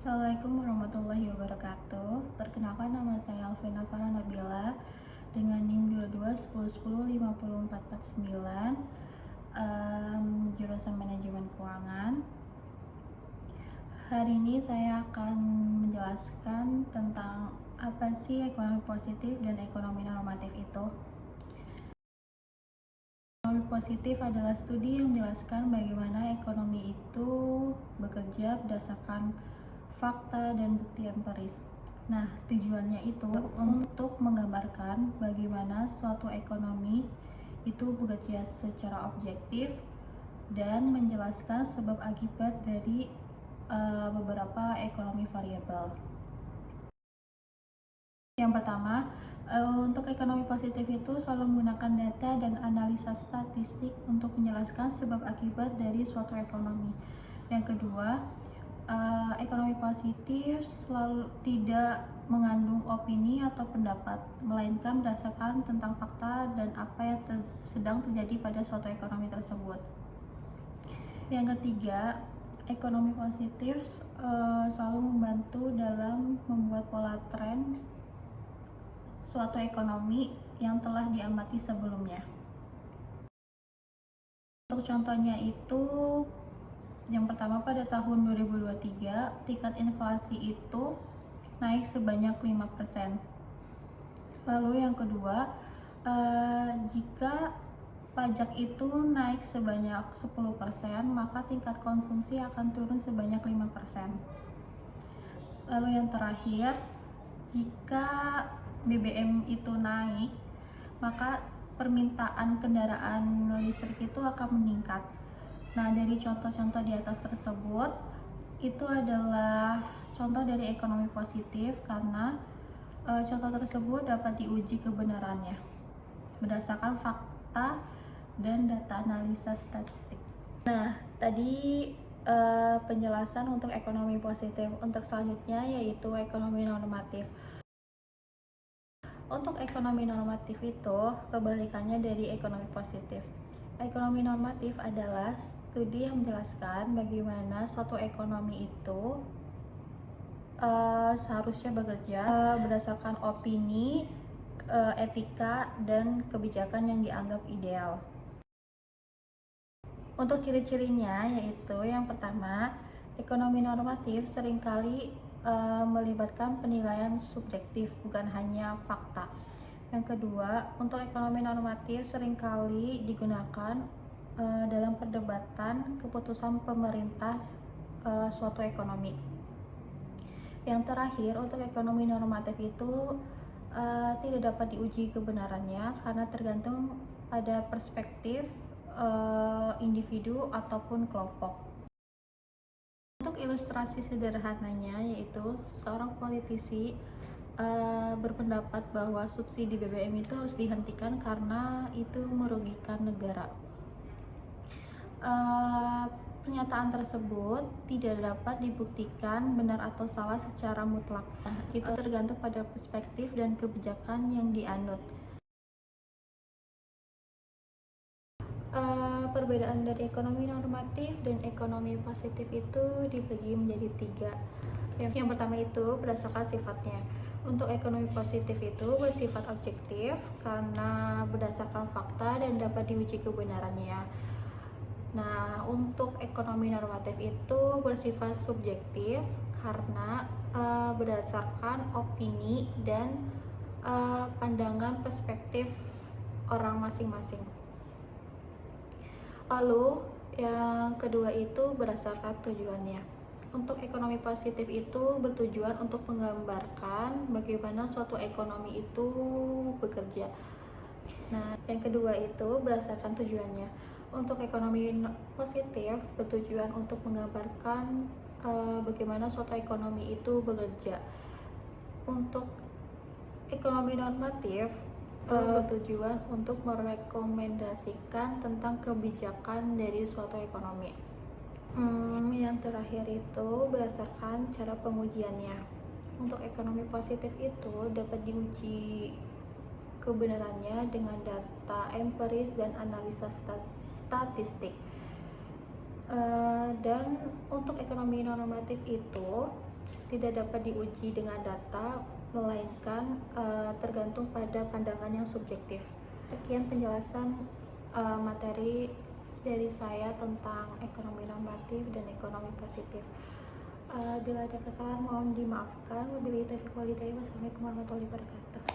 Assalamualaikum warahmatullahi wabarakatuh. Perkenalkan, nama saya Alvina Farah Nabila dengan NIM 2210105449, jurusan Manajemen Keuangan. Hari ini saya akan menjelaskan tentang apa sih ekonomi positif dan ekonomi normatif itu. Ekonomi positif adalah studi yang menjelaskan bagaimana ekonomi itu bekerja berdasarkan fakta dan bukti empiris. Nah, tujuannya itu untuk menggambarkan bagaimana suatu ekonomi itu bekerja secara objektif dan menjelaskan sebab akibat dari beberapa ekonomi variabel. Yang pertama, untuk ekonomi positif itu selalu menggunakan data dan analisa statistik untuk menjelaskan sebab akibat dari suatu ekonomi. Yang kedua, ekonomi positif selalu tidak mengandung opini atau pendapat, melainkan berdasarkan tentang fakta dan apa yang sedang terjadi pada suatu ekonomi tersebut. Yang ketiga, ekonomi positif selalu membantu dalam membuat pola tren suatu ekonomi yang telah diamati sebelumnya. Untuk contohnya itu, yang pertama, pada tahun 2023 tingkat inflasi itu naik sebanyak 5%. Lalu yang kedua, jika pajak itu naik sebanyak 10%, maka tingkat konsumsi akan turun sebanyak 5%. Lalu yang terakhir, jika BBM itu naik, maka permintaan kendaraan listrik itu akan meningkat. Nah, dari contoh-contoh di atas tersebut, itu adalah contoh dari ekonomi positif karena contoh tersebut dapat diuji kebenarannya berdasarkan fakta dan data analisa statistik. Nah, tadi penjelasan untuk ekonomi positif. Untuk selanjutnya yaitu ekonomi normatif. Untuk ekonomi normatif itu kebalikannya dari ekonomi positif. Ekonomi normatif adalah studi yang menjelaskan bagaimana suatu ekonomi itu seharusnya bekerja berdasarkan opini, etika, dan kebijakan yang dianggap ideal. Untuk ciri-cirinya yaitu yang pertama, ekonomi normatif seringkali melibatkan penilaian subjektif, bukan hanya fakta. Yang kedua, untuk ekonomi normatif seringkali digunakan dalam perdebatan keputusan pemerintah suatu ekonomi. Yang terakhir, untuk ekonomi normatif itu tidak dapat diuji kebenarannya karena tergantung pada perspektif individu ataupun kelompok. Untuk ilustrasi sederhananya yaitu seorang politisi berpendapat bahwa subsidi BBM itu harus dihentikan karena itu merugikan negara. Pernyataan tersebut tidak dapat dibuktikan benar atau salah secara mutlak. Itu tergantung pada perspektif dan kebijakan yang dianut. Perbedaan dari ekonomi normatif dan ekonomi positif itu dibagi menjadi tiga. Yang pertama itu berdasarkan sifatnya. Untuk ekonomi positif itu bersifat objektif karena berdasarkan fakta dan dapat diuji kebenarannya. Nah, untuk ekonomi normatif itu bersifat subjektif karena berdasarkan opini dan pandangan perspektif orang masing-masing. Lalu yang kedua itu berdasarkan tujuannya. Untuk ekonomi positif itu bertujuan untuk menggambarkan bagaimana suatu ekonomi itu bekerja. Nah, yang kedua itu berdasarkan tujuannya. Untuk ekonomi positif bertujuan untuk menggambarkan bagaimana suatu ekonomi itu bekerja. Untuk ekonomi normatif bertujuan untuk merekomendasikan tentang kebijakan dari suatu ekonomi. Yang terakhir itu berdasarkan cara pengujiannya. Untuk ekonomi positif itu dapat diuji kebenarannya dengan data empiris dan analisa statistik. Dan untuk ekonomi normatif itu tidak dapat diuji dengan data, melainkan tergantung pada pandangan yang subjektif. Sekian penjelasan materi dari saya tentang ekonomi normatif dan ekonomi positif. Bila ada kesalahan mohon dimaafkan. Wabillahi taufiq wal hidayah. Wassalamualaikum warahmatullahi wabarakatuh.